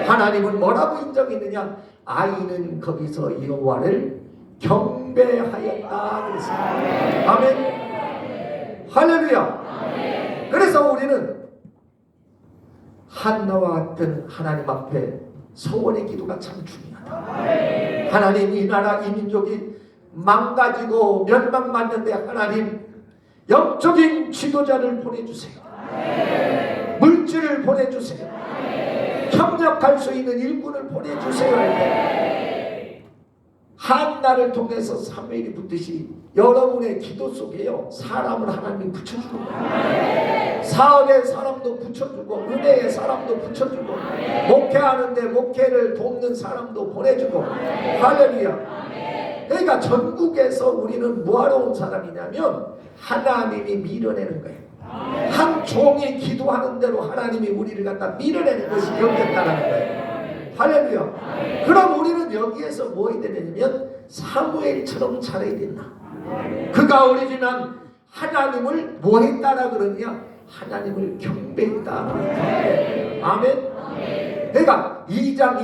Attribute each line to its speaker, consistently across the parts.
Speaker 1: 하나님은 뭐라고 인정했느냐? 아이는 거기서 여호와를 경배하였다 그랬어요. 아멘. 할렐루야. 그래서 우리는 한나와 같은 하나님 앞에 서원의 기도가 참 중요하다. 하나님, 이 나라 이 민족이 망가지고 멸망받는데 하나님 영적인 지도자를 보내주세요. 물질을 보내주세요. 협력할 수 있는 일꾼을 보내주세요 할 때 한나를 통해서 사무엘이 붙듯이 여러분의 기도 속에요 사람을 하나님이 붙여주는 거예요. 사업의 사람도 붙여주고 은혜의 사람도 붙여주고 목회하는데 목회를 돕는 사람도 보내주고 할렐루야. 그러니까 전국에서 우리는 뭐하러 온 사람이냐면 하나님이 밀어내는 거예요. 한 종이 기도하는 대로 하나님이 우리를 갖다 밀어내는 것이 여기였다는 거예요. 할렐루야. 그럼 우리는 여기에서 뭐 해야 되냐면 사무엘처럼 잘해야 된다. 그가 오리지난 하나님을 뭐 했다라 그러냐? 하나님을 경배했다. 아멘. 그러니까 2장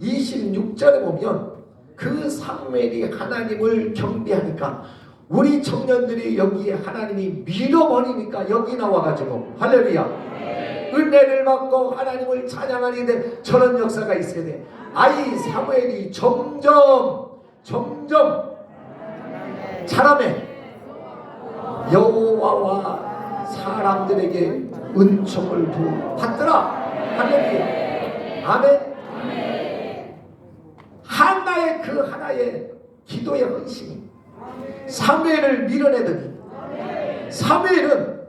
Speaker 1: 26절에 보면 그 사무엘이 하나님을 경배하니까 우리 청년들이 여기에 하나님이 밀어버리니까 여기 나와가지고 할렐루야 은혜를 받고 하나님을 찬양하는데 저런 역사가 있어야 돼. 아이 사무엘이 점점 자라매 여호와와 사람들에게 은총을 받더라. 할렐루야. 아멘. 한나의 그 하나의 기도의 헌신이 사무엘을 밀어내더니 사무엘은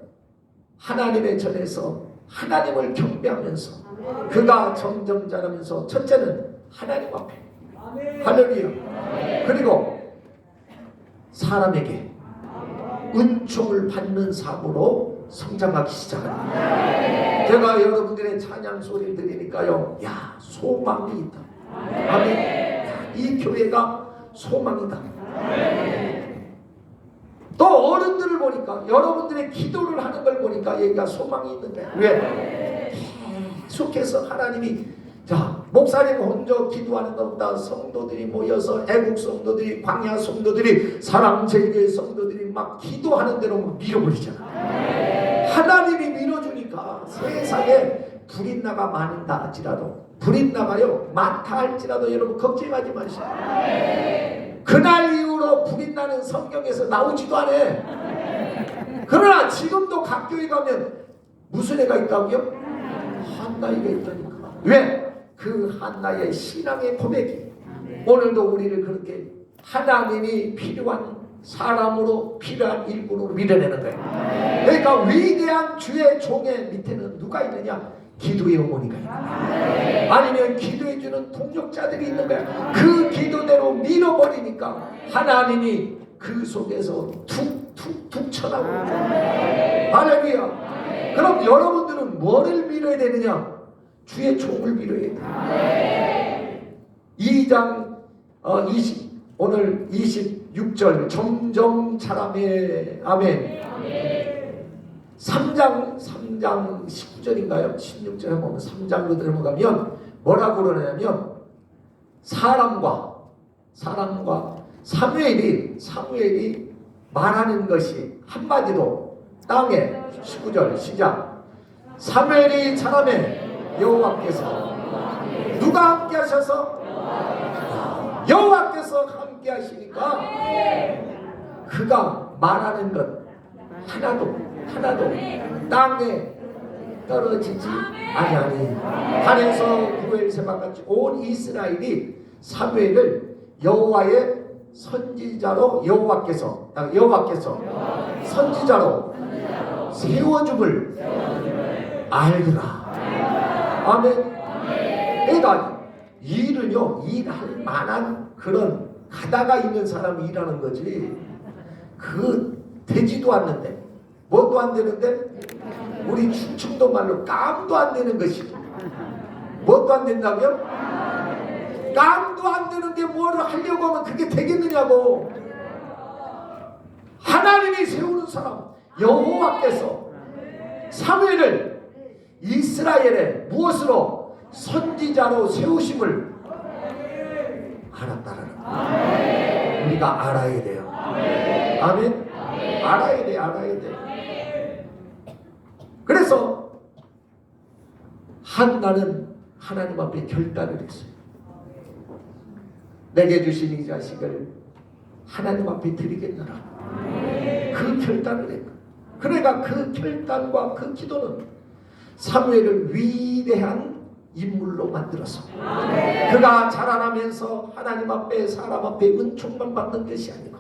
Speaker 1: 하나님의 전에서 하나님을 경배하면서 그가 점점 자라면서 첫째는 하나님 앞에 할렐루야. 그리고 사람에게 은총을 받는 삶으로 성장하기 시작합니다. 제가 여러분들의 찬양 소리를 들으니까요, 야 소망이 있다. 아멘. 이 교회가 소망이다. 또 어른들을 보니까 여러분들의 기도를 하는 걸 보니까 여기가 소망이 있는 거야. 왜? 계속해서 하나님이 자 목사님 혼자 기도하는 것보다 성도들이 모여서 애국 성도들이 광야 성도들이 사랑제일교회 성도들이 막 기도하는 대로 밀어버리잖아. 하나님이 밀어주니까 세상에 불이 나가 많다 할지라도 불이 나가요 많다 할지라도 여러분 걱정하지 마시고 그날 이후로 불이 나는 성경에서 나오지도 않아. 그러나 지금도 각 교회 가면 무슨 애가 있다고요? 한나이가 있다니까. 왜? 그 한나의 신앙의 고백이 오늘도 우리를 그렇게 하나님이 필요한 사람으로 필요한 일꾼으로 밀어내는 거예요. 그러니까 위대한 주의 종의 밑에는 누가 있느냐? 기도의 어머니가 있는 아니면 기도해주는 동력자들이 있는 거야. 그 기도대로 밀어버리니까 하나님이 그 속에서 툭툭툭 쳐나오고 할렐루야. 그럼 여러분들은 뭐를 밀어야 되느냐? 주의 종을 밀어야 돼. 2장 오늘 26절 점점 자라매 아멘. 3장 19절인가요? 16절에 보면 3장으로 넘어가면 뭐라고 그러냐면 사람과 사무엘이 말하는 것이 한마디로 땅에 19절 시작 사무엘이 자라매 여호와께서 누가 함께 하셔서 여호와께서 함께 하시니까 그가 말하는 것 하나도 땅에 떨어지지 아니하니 하늘에서 구엘세바같이 온 이스라엘이 사무엘을 여호와의 선지자로 여호와께서 선지자로 세워줌을 알더라. 아멘. 그러니까 일은요 일할 만한 그런 가다가 있는 사람이 일하는 거지 그 되지도 않는데 뭣도 안 되는데 우리 충청도 말로 깜도 안 되는 것이 뭣도 안 된다고요? 깜도 안 되는데 뭘 하려고 하면 그게 되겠느냐고. 하나님이 세우는 사람 여호와께서 사무엘을 이스라엘 이스라엘에 무엇으로? 선지자로 세우심을 알았다라는 거예요. 우리가 알아야 돼요. 아멘. 알아야 돼, 알아야 돼. 그래서 한나는 하나님 앞에 결단을 했어요. 내게 주신 이 자식을 하나님 앞에 드리겠노라. 그 결단을 했고, 그러니까 그 결단과 그 기도는 사무엘을 위대한 인물로 만들어서 그가 자라나면서 하나님 앞에 사람 앞에 은총만 받는 것이 아니고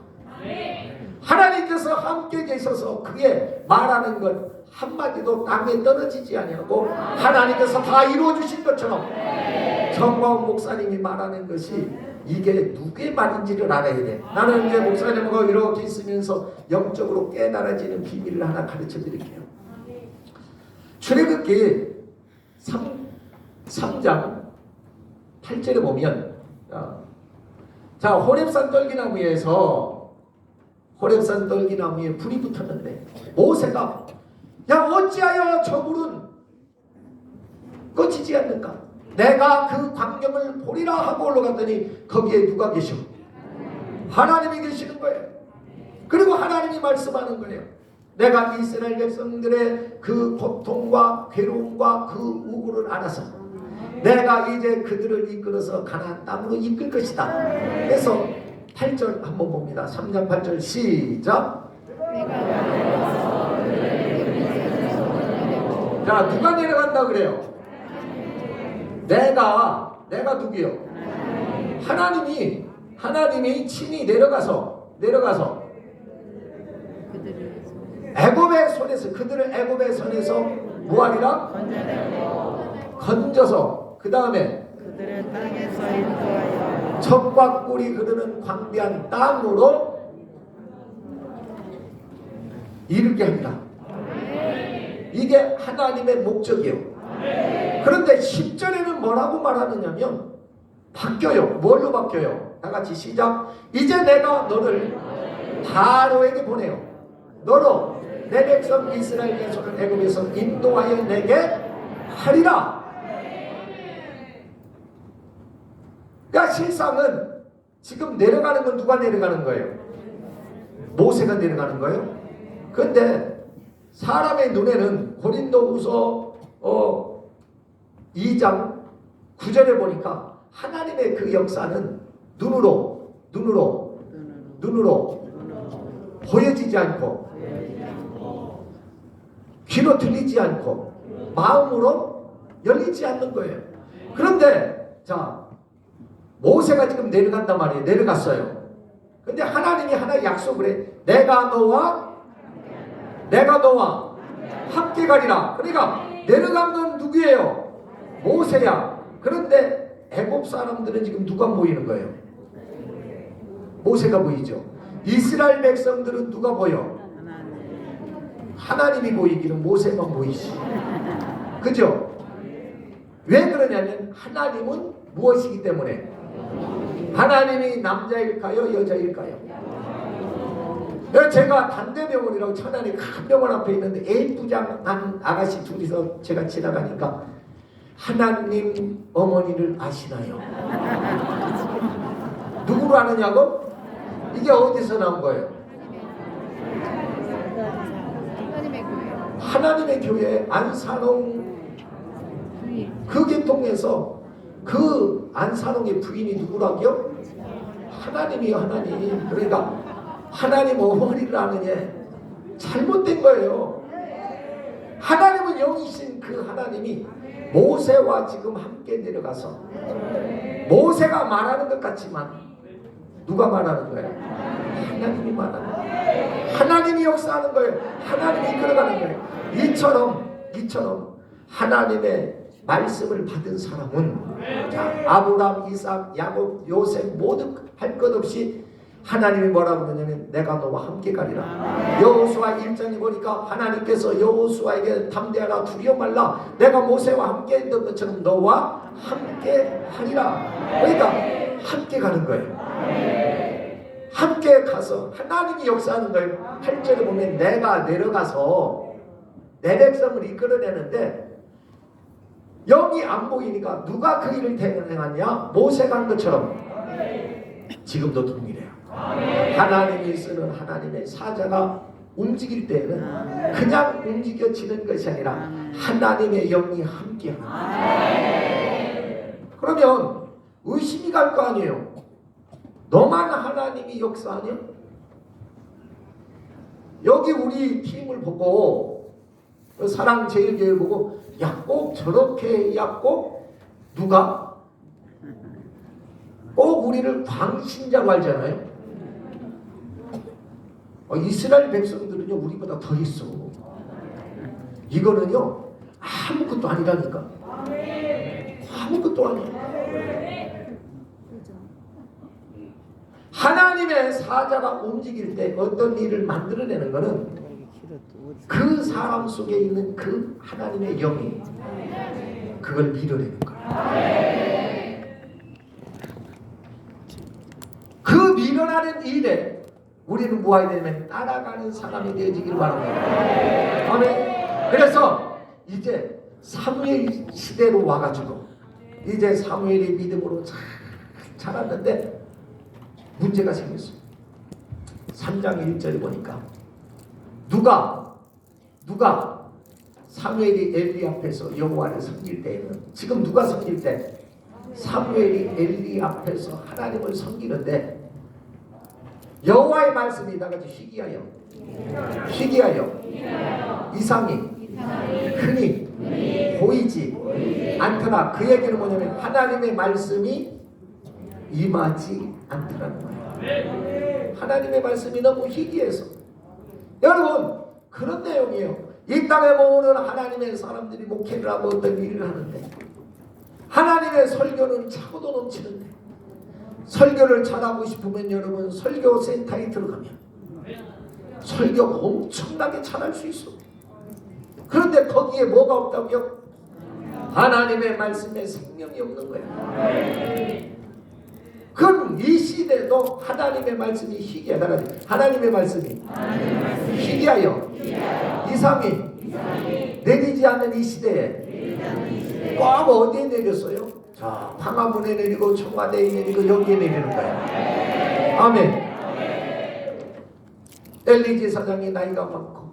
Speaker 1: 하나님께서 함께 계셔서 그의 말하는 것 한마디도 땅에 떨어지지 아니하고 하나님께서 다 이루어주신 것처럼 정광훈 목사님이 말하는 것이 이게 누구의 말인지를 알아야 돼. 나는 이제 목사님하고 이렇게 있으면서 영적으로 깨달아지는 비밀을 하나 가르쳐 드릴게요. 출애굽기 3장 8절에 보면 자, 호렙산 떨기나무에서 호렙산 떨기나무에 불이 붙었는데 모세가 야 어찌하여 저 불은 꺼지지 않는가? 내가 그 광경을 보리라 하고 올라갔더니 거기에 누가 계셔? 하나님이 계시는 거예요. 그리고 하나님이 말씀하는 거예요. 내가 이스라엘 백성들의 그 고통과 괴로움과 그 우고를 알아서 내가 이제 그들을 이끌어서 가나안 땅으로 이끌 것이다. 그래서 8절 한번 봅니다. 3장 8절 시작. 자, 누가 내려간다 그래요? 내가 누구요? 하나님이 친히 내려가서 애굽의 손에서 그들을 애굽의 손에서 뭐하리라? 건져서 그 다음에
Speaker 2: 그들의 땅에서 인도하여
Speaker 1: 젖과 꿀이 흐르는 광대한 땅으로 이르게 합니다. 이게 하나님의 목적이에요. 그런데 10절에는 뭐라고 말하느냐면 바뀌어요. 뭘로 바뀌어요? 다 같이 시작. 이제 내가 너를 바로에게 보내요. 너로 내 백성 이스라엘의 손을 애굽에서 인도하여 내게 하리라. 그러니까 실상은 지금 내려가는 건 누가 내려가는 거예요? 모세가 내려가는 거예요. 그런데 사람의 눈에는 고린도후서 2장 9절에 보니까 하나님의 그 역사는 눈으로 보여지지 않고 귀로 들리지 않고 마음으로 열리지 않는 거예요. 그런데 자, 모세가 지금 내려간단 말이에요. 내려갔어요. 근데 하나님이 하나 약속을 해. 내가 너와 함께 가리라. 그러니까 내려간 건 누구예요? 모세야. 그런데 애굽 사람들은 지금 누가 모이는 거예요? 모세가 보이죠. 이스라엘 백성들은 누가 보여? 하나님이 보이기는 모세만 보이지. 그죠? 왜 그러냐면 하나님은 무엇이기 때문에. 하나님이 남자일까요? 여자일까요? 제가 단대병원이라고 천안에 큰 병원 앞에 있는데 A부장한 아가씨 둘이서 제가 지나가니까 하나님 어머니를 아시나요? 누구로 아느냐고? 이게 어디서 나온 거예요? 하나님의 교회 안산홍 그 계통에서 그 안산홍의 부인이 누구라고요? 하나님이요. 하나님. 그러니까 하나님 어머니를 아느냐? 잘못된 거예요. 하나님은 영이신 그 하나님이 모세와 지금 함께 내려가서 모세가 말하는 것 같지만 누가 말하는 거예요? 하나님이 말하는 거예요. 하나님이 역사하는 거예요. 하나님이 이끌어가는 거예요. 이처럼 하나님의 말씀을 받은 사람은 자, 아브라함, 이삭, 야곱, 요셉 모두 할 것 없이 하나님이 뭐라고 그러냐면 내가 너와 함께 가리라. 여호수아 1장에 보니까 하나님께서 여호수아에게 담대하라 두려워 말라. 내가 모세와 함께 했던 것처럼 너와 함께 하리라. 그러니까 함께 가는 거예요. 함께 가서 하나님이 역사하는 거예요. 8절에 보면 내가 내려가서 내 백성을 이끌어내는데 영이 안 보이니까 누가 그 일을 행하냐? 모세가 한 것처럼 지금도 동일해요. 하나님이 쓰는 하나님의 사자가 움직일 때에는 그냥 움직여지는 것이 아니라 하나님의 영이 함께하는. 그러면 의심이 갈 거 아니에요. 너만 하나님이 역사하냐? 여기 우리 팀을 보고 사랑제일교회 보고 야 꼭 저렇게 해야 꼭 누가 꼭 우리를 광신자로 알잖아요. 이스라엘 백성들은요 우리보다 더 있어. 이거는요 아무것도 아니라니까. 아무것도 아니야. 하나님의 사자가 움직일 때 어떤 일을 만들어내는 것은 그 사람 속에 있는 그 하나님의 영이 그걸 밀어내는 거예요. 그 밀어내는 일에 우리는 뭐해야 되냐면 따라가는 사람이 되어지기를 바랍니다. 아멘. 그래서 이제 사무엘 시대로 와가지고 이제 사무엘이 믿음으로 잘 자랐는데 문제가 생겼어요. 3장 1절에 보니까 누가 사무엘이 엘리 앞에서 여호와를 섬길 때에는 지금 누가 섬길 때 사무엘이 엘리 앞에서 하나님을 섬기는데 여호와의 말씀이 다 같이 희귀하여 이상이 흔히 보이지 않더라. 그 얘기는 뭐냐면 하나님의 말씀이 임하지 않더라는 거예요. 하나님의 말씀이 너무 희귀해서. 여러분 그런 내용이에요. 이 땅에 모으는 하나님의 사람들이 목회를 하고 어떤 일을 하는데 하나님의 설교는 차고도 넘치는데 설교를 잘하고 싶으면 여러분 설교센터에 들어가면 설교가 엄청나게 잘할 수 있어. 그런데 거기에 뭐가 없다고요? 하나님의 말씀에 생명이 없는 거야. 그럼 이 시대도 하나님의 말씀이 희귀하다. 하나님의 말씀이 희귀하여 이상이 내리지 않는 이 시대에 꼭 어디에 내렸어요? 자, 광화문에 내리고 청와대에 내리고 여기에 내리는 거야. 아멘. 엘리 제사장이 나이가 많고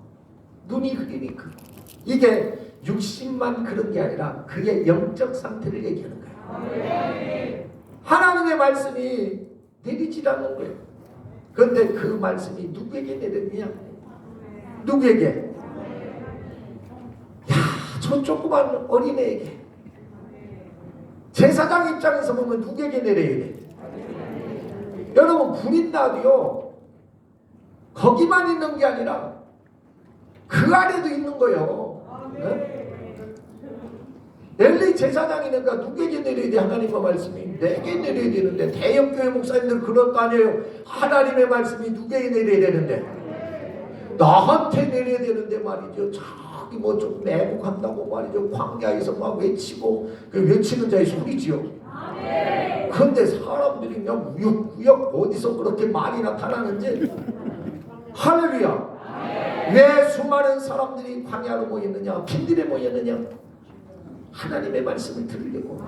Speaker 1: 눈이 흐리니까 이게 60만 그런 게 아니라 그의 영적 상태를 얘기하는 거야. 하나님의 말씀이 내리지 않는 거예요. 그런데 그 말씀이 누구에게 내렸냐? 누구에게? 야, 저 조그만 어린애에게. 제사장 입장에서 보면 누구에게 내려야 돼? 여러분 불이 나도요 거기만 있는 게 아니라 그 아래도 있는 거예요. 네? 엘리 제사장이니까 누구에게 내려야 돼? 하나님의 말씀이 내게 내려야 되는데 대형교회 목사님들 그런 거 아니에요. 하나님의 말씀이 누구에게 내려야 되는데 나한테 내려야 되는데 말이죠. 자기 뭐 좀 매국한다고 말이죠. 광야에서 막 외치고 그 외치는 자의 소리지요. 그런데 사람들이 그냥 우역우역 어디서 그렇게 말이 나타나는지. 할렐루야. 왜 수많은 사람들이 광야로 모였느냐? 빈들에 모였느냐? 하나님의 말씀을 들으려고.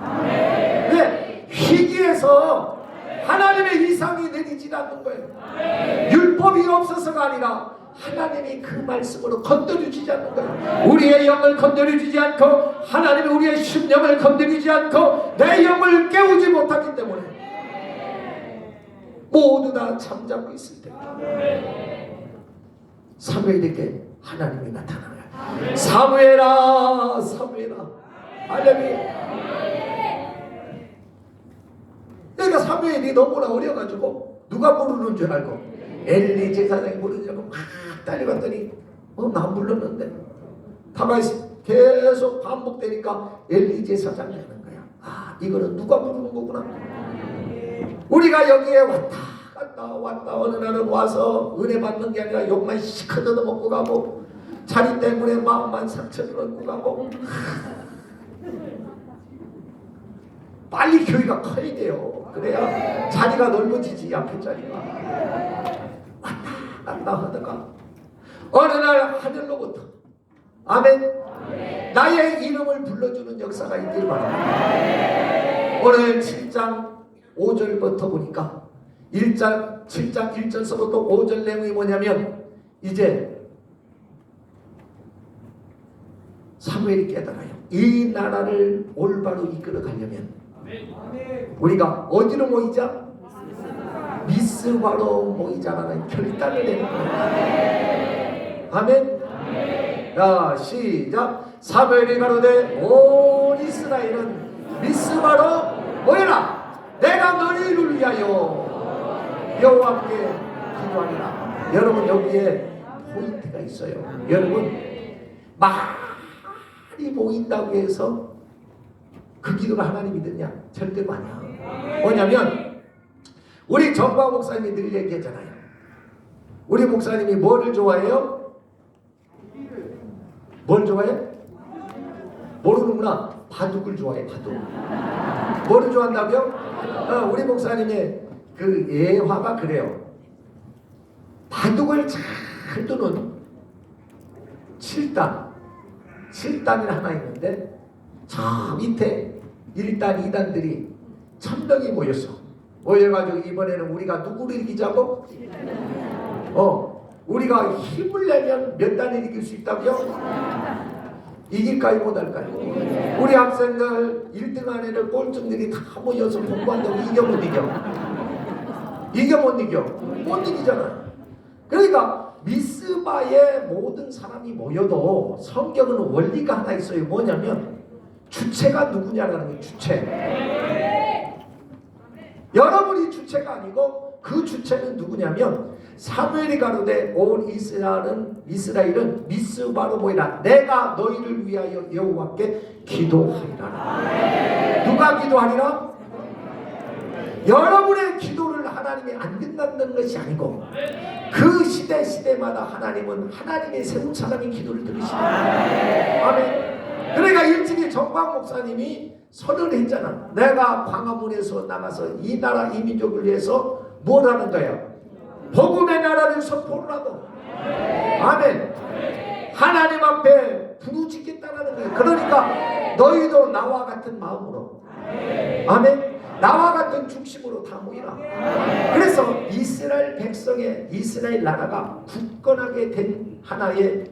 Speaker 1: 왜? 희귀해서 하나님의 이상이 내리지 않는 거예요. 율법이 없어서가 아니라 하나님이 그 말씀으로 건드려주지 않는 거예요. 우리의 영을 건드려주지 않고 하나님이 우리의 심령을 건드리지 않고 내 영을 깨우지 못하기 때문에 모두 다 잠자고 있을 때 사무엘에게 하나님이 나타나요. 사무엘아, 사무엘아. 할렐루야. 그러니까 사무엘이 너무나 어려가지고 누가 부르는 줄 알고 엘리 제사장이 부르는 줄 알고 막 달려갔더니 나 불렀는데 가만히 계속 반복되니까 엘리 제사장이 하는 거야. 아, 이거는 누가 부르는 거구나. 우리가 여기에 왔다 어느 날은 와서 은혜 받는 게 아니라 욕만 시커 뜯어먹고 가고 자리 때문에 마음만 상처를 얻고 가고 빨리 교회가 커야 돼요. 그래야 자리가 넓어지지. 앞에 자리가 왔다 갔다 하다가 어느 날 하늘로부터 아멘 나의 이름을 불러주는 역사가 있길 바랍니다. 오늘 7장 5절부터 보니까 7장 1절서부터 5절 내용이 뭐냐면 이제 사무엘이 깨달아요. 이 나라를 올바로 이끌어 가려면 우리가 어디로 모이자? 미스바로 모이자라는 결단을 내는 거예요. 아멘. 자, 시작. 사무엘이 가로되 온 이스라엘은 미스바로 모여라. 내가 너희를 위하여 여호와께 기도하리라. 여러분 여기에 포인트가 있어요. 여러분 많이 모인다고 해서 그 기도를 하나님이 듣냐? 절대로 아니야. 뭐냐면 우리 정광 목사님이 늘 얘기하잖아요. 우리 목사님이 뭐를 좋아해요? 뭘 좋아해? 모르는구나. 바둑을 좋아해. 바둑. 뭐를 좋아한다고요? 우리 목사님의 그 예화가 그래요. 바둑을 잘 두는 7단이 하나 있는데 저 밑에 1단, 2단들이 1000명이 모여가지고 이번에는 우리가 누구를 이기자고? 우리가 힘을 내면 몇 단을 이길 수 있다고요? 이길까요? 못할까요? 우리 학생들 1등한 애들 꼴등들이 다 모여서 공부한다고 이겨 못 이겨? 못 이기잖아. 그러니까 미스바에 모든 사람이 모여도 성경은 원리가 하나 있어요. 뭐냐면 주체가 누구냐라는 거예요. 주체. 여러분이 주체가 아니고 그 주체는 누구냐면 사무엘이 가로되 온 이스라엘은 미스바로 모이라. 내가 너희를 위하여 여호와께 기도하리라. 누가 기도하리라? 여러분의 기도를 하나님이 안 듣는다는 것이 아니고 그 시대마다 하나님은 하나님의 세운 사람의 기도를 들으십니다. 아멘. 그러니까 일찍이 정광 목사님이 선언을 했잖아. 내가 광화문에서 나가서 이 나라 이 민족을 위해서 뭘 하는 거야? 복음의 나라를 선포를 하고. 아멘. 하나님 앞에 부르짖겠다는 거예요. 그러니까 너희도 나와 같은 마음으로, 아멘, 나와 같은 중심으로 다 모이라. 그래서 이스라엘 백성의 이스라엘 나라가 굳건하게 된 하나의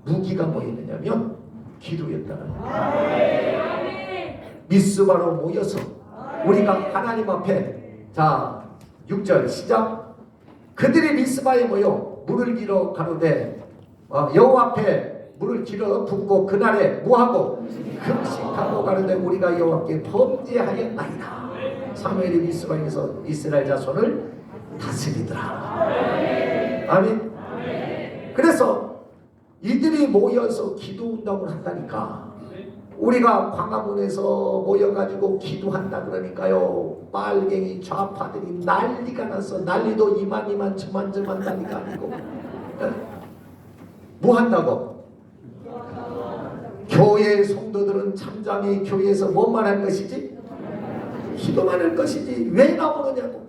Speaker 1: 무기가 뭐였느냐면 기도였다는 거예요. 미스바로 모여서 우리가 하나님 앞에, 자 6절 시작. 그들이 미스바에 모여 물을 길어 가로되 여호와 앞에 물을 길어 붓고 그날에 뭐하고 금식하고 가로되 우리가 여호와께 범죄하였나이다. 사무엘이 미스바에서 이스라엘 자손을 다스리더라. 아멘. 그래서 이들이 모여서 기도 운동을 한다니까. 우리가 광화문에서 모여가지고 기도한다 그러니까요, 빨갱이 좌파들이 난리가 나서, 난리도 이만 저만 난리가 아니고 뭐 한다고? 교회 성도들은 잠잠히 교회에서 뭐만 할 것이지? 기도만 할 것이지 왜 나오느냐고.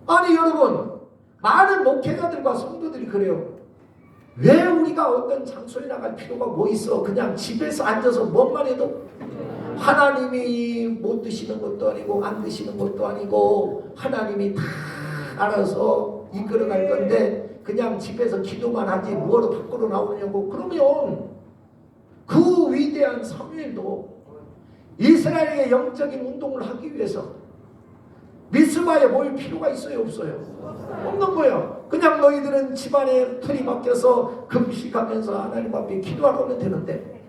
Speaker 1: 아니 여러분, 많은 목회자들과 성도들이 그래요. 왜 우리가 어떤 장소에 나갈 필요가 뭐 있어? 그냥 집에서 앉아서 뭔만 해도 하나님이 못 드시는 것도 아니고 안 드시는 것도 아니고 하나님이 다 알아서 이끌어갈 건데 그냥 집에서 기도만 하지 뭐로 밖으로 나오느냐고. 그러면 그 위대한 사무엘도 이스라엘의 영적인 운동을 하기 위해서 미스바에 모일 필요가 있어요? 없어요? 없는 거예요. 그냥 너희들은 집안에 틀이 박혀서 금식하면서 하나님 앞에 기도하면 되는데,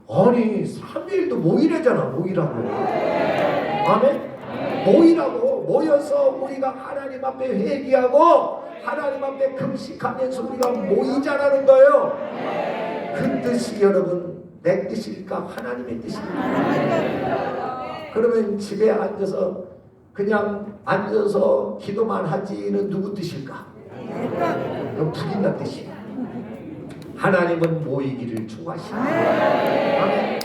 Speaker 1: 아니 사무엘도 모이래잖아. 모이라고. 아멘. 모이라고. 모여서 우리가 하나님 앞에 회개하고 하나님 앞에 금식하면서 우리가 모이자라는 거예요. 그 뜻이 여러분 내 뜻일까? 하나님의 뜻일까? 그러면 집에 앉아서 그냥 앉아서 기도만 하지는 누구 뜻일까? 그럼 부인나 뜻이야. 하나님은 모이기를 좋아하시네. 아멘.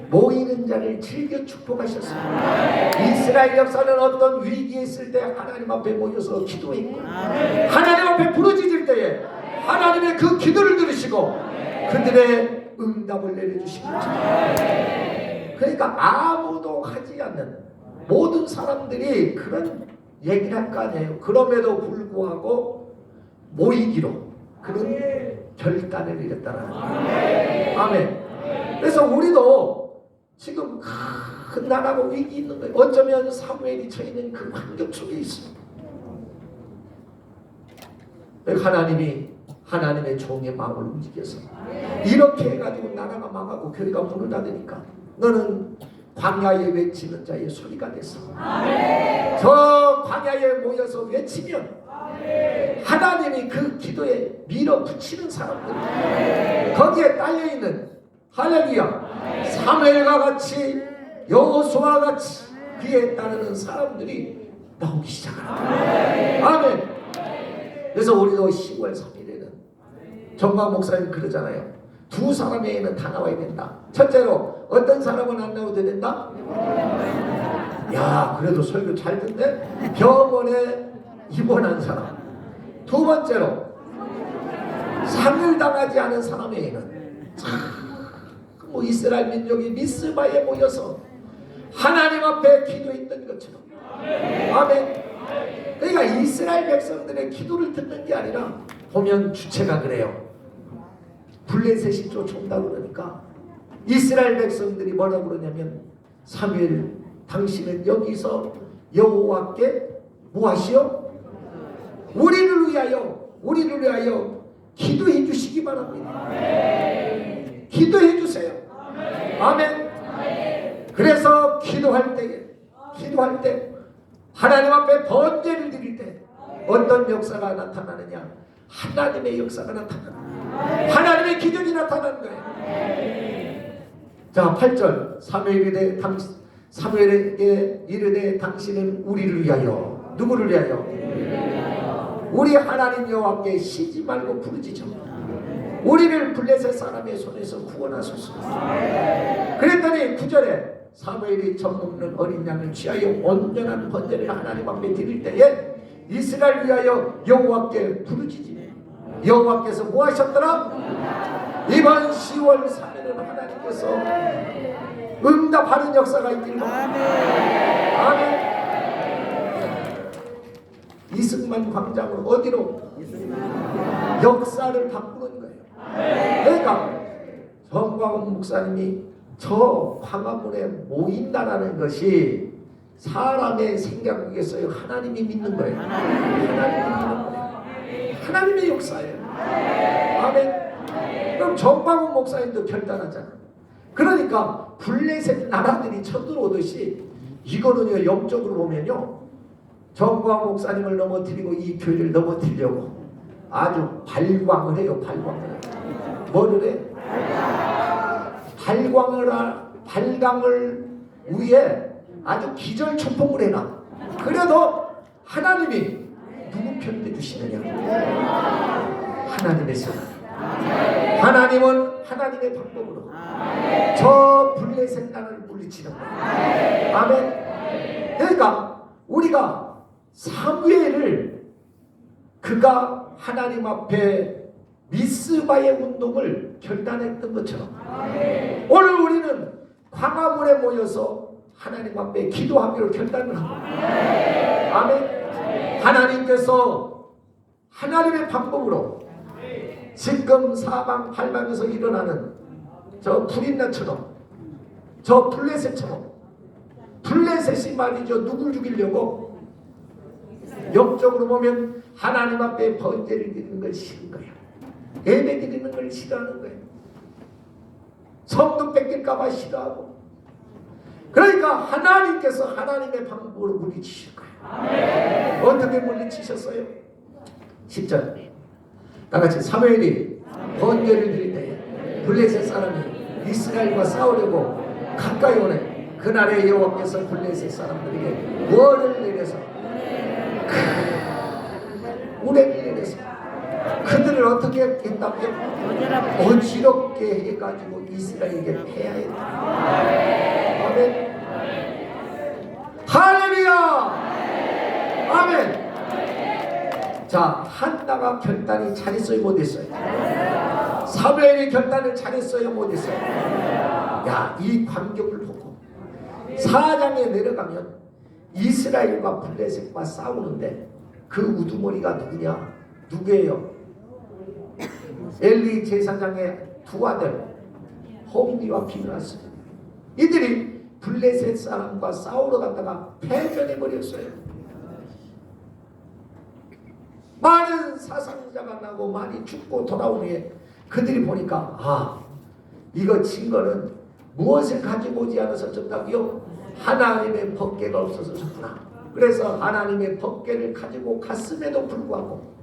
Speaker 1: 모이는 자를 즐겨 축복하셨습니다. 이스라엘 역사는 어떤 위기에 있을 때 하나님 앞에 모여서 기도했고, 하나님 앞에 부르짖을 때에 하나님의 그 기도를 들으시고 그들의 응답을 내려주신 거죠. 그러니까 아무도 하지 않는 모든 사람들이 그런 얘기를 할 거 아니에요. 그럼에도 불구하고 모이기로 그런 결단을 내렸다는 거예요. 아멘. 그래서 우리도 지금 큰 나라가 위기 있는 거예요. 어쩌면 사무엘이 처해있는 그 환경 속에 있습니다. 하나님이 하나님의 종의 마음을 움직여서 이렇게 해가지고 나라가 망하고 교회가 문을 닫으니까 너는 광야에 외치는 자의 소리가 됐어. 저 광야에 모여서 외치면 하나님이 그 기도에 밀어붙이는 사람들, 거기에 딸려있는 할렐루야 사무엘과 같이 여호수아와 같이 그에 따르는 사람들이 나오기 시작합니다. 아멘. 그래서 우리도 10월 3일에는 정광 목사님 그러잖아요. 두 사람에게는 다 나와야 된다. 첫째로 어떤 사람은 안 나와도 된다? 야, 그래도 설교 잘 듣네. 병원에 입원한 사람. 두 번째로 상을당하지 않은 사람에게는 뭐 이스라엘 민족이 미스바에 모여서 하나님 앞에 기도했던 것처럼. 아멘. 그러니까 이스라엘 백성들의 기도를 듣는 게 아니라 보면 주체가 그래요. 블레셋이 쫓아온다고 그러니까 이스라엘 백성들이 뭐라고 그러냐면 사무엘 당신은 여기서 여호와께 무엇이요? 우리를 위하여 기도해 주시기 바랍니다. 기도해 주세요. 아멘. 그래서 기도할 때 하나님 앞에 번제를 드릴 때 어떤 역사가 나타나느냐? 하나님의 역사가 나타나는 거예요. 하나님의 기적이 나타나는 거예요. 자, 8절 사무엘에게 이르되 당신은 우리를 위하여 누구를 위하여? 우리 하나님 여호와께 쉬지 말고 부르짖어 우리를 블레셋 사람의 손에서 구원하소서. 그랬더니 9절에 사무엘이 젖먹는 어린 양을 취하여 온전한 번제를 하나님 앞에 드릴 때에 이스라엘 위하여 여호와께 부르짖으며 여호와께서 뭐 하셨더라? 이번 10월 3일은 하나님께서 응답하는 역사가 있기를 바랍니다. 아멘. 이승만 광장으로 어디로? 역사를 바꾸는 거예요. 그러니까 정광훈 목사님이 저 광화문에 모인다라는 것이 사람의 생각이겠어요? 하나님이 믿는 거예요. 하나님이 믿는 거예요. 하나님의 역사예요. 아멘. 그럼 정광훈 목사님도 결단하잖아. 그러니까 블레셋 나라들이 쳐들어오듯이 이거는요 영적으로 보면요 정광훈 목사님을 넘어뜨리고 이 교회를 넘어뜨리려고 아주 발광을 해요. 뭐를 해? 발광을 위해 아주 기절초풍을 해놔. 그래도 하나님이 누구 편에 주시느냐? 하나님의 선. 하나님은 하나님의 방법으로 저 블레셋 나라를 물리치는 거예요. 아멘. 그러니까 우리가 사무엘을 그가 하나님 앞에 미스바의 운동을 결단했던 것처럼 오늘 우리는 광화문에 모여서 하나님 앞에 기도하기로 결단을 합니다. 아멘. 하나님께서 하나님의 방법으로 지금 사방 팔방에서 일어나는 저 불인나처럼 저 블레셋처럼 블레셋이 말이죠 누굴 죽이려고 영적으로 보면 하나님 앞에 번제를 드리는 걸 싫은 거예요. 예배 드리는 걸 싫어하는 거예요. 성도 뺏길까봐 싫어하고. 그러니까 하나님께서 하나님의 방법으로 물리치실 거예요. 어떻게 물리치셨어요? 10절 다같이 사무엘이 번제를 드릴 때 블레셋 사람이 이스라엘과 싸우려고 가까이 오네. 그날에 여호와께서 블레셋 사람들에게 뭐를 내려서 우레를 내려서 그들을 어떻게 했다고요? 어지럽게 해가지고 이스라엘에게 패하였다. 아멘. 할렐루야. 아멘. 자, 한나가 결단이 잘했어요 못했어요? 사무엘이 결단을 잘했어요, 못했어요? 야, 이 광경을 보고 4장에 내려가면 이스라엘과 블레셋과 싸우는데 그 우두머리가 누구냐? 누구예요? 엘리 제사장의 두 아들 홈리와 비느하스. 이들이 블레셋 사람과 싸우러 갔다가 패전해 버렸어요. 많은 사상자가 나고 많이 죽고 돌아온 후에 그들이 보니까 이거 증거는 무엇을 가지고 오지 않아서 졌다고요? 하나님의 법궤가 없어서 졌구나. 그래서 하나님의 법궤를 가지고 갔음에도 불구하고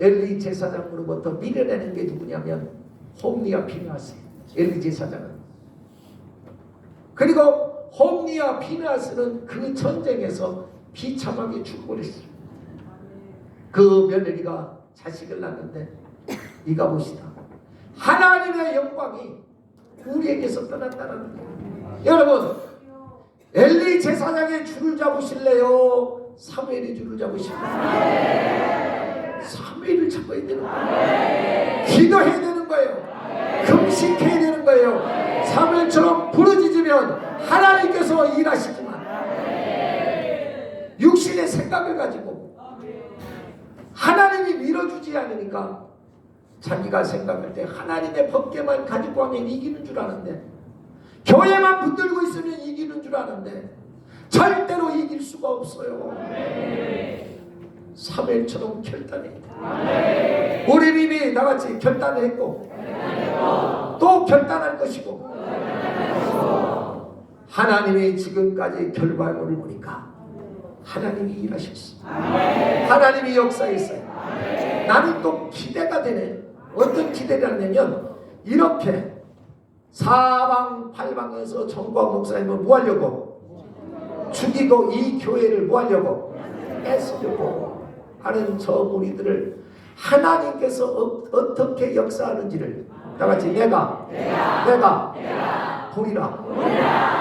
Speaker 1: 엘리 제사장으로부터 밀어내는 게 누구냐면 홈리와 비느하스. 엘리 제사장은. 그리고 홈리와 비느하스는 그 전쟁에서 비참하게 죽어버렸어요. 그 며느리가 자식을 낳는데 이가 보시다. 하나님의 영광이 우리에게서 떠났다는 거예요. 여러분, 엘리 제사장의 줄을 잡으실래요? 사무엘의 줄을 잡으실래요? 사무엘을 잡아야 되는 거예요. 기도해야 되는 거예요. 금식해야 되는 거예요. 사무엘처럼 부르짖으면 하나님께서 일하시지만 육신의 생각을 가지고 하나님이 밀어주지 않으니까 자기가 생각할 때 하나님의 법궤만 가지고 하면 이기는 줄 아는데, 교회만 붙들고 있으면 이기는 줄 아는데 절대로 이길 수가 없어요. 사무엘처럼 결단해. 우리 이미 나같이 결단을 했고 또 결단할 것이고, 하나님이 지금까지 결과물을 보니까 하나님이 일하셨어. 하나님이 역사했어요. 나는 또 기대가 되네. 어떤 기대냐면 이렇게 사방팔방에서 정과 목사님을 뭐 하려고? 죽이고 이 교회를 뭐 하려고? 뺏으려고 하는 저 무리들을 하나님께서 어떻게 역사하는지를 다같이 내가 보리라.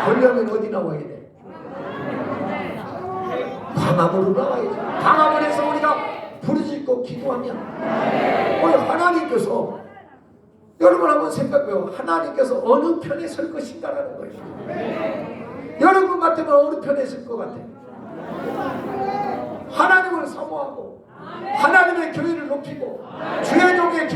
Speaker 1: 보려면 어디 나와야 돼? 광화문으로 나와야지. 광화문에서 우리가 부르짖고 기도하면 하나님께서, 여러분 한번 생각해요. 하나님께서 어느 편에 설 것인가라는 거예요. 여러분 같으면 어느 편에 설 것 같아요? 하나님을 사모하고 하나님의 교회를 높이고 주의 종의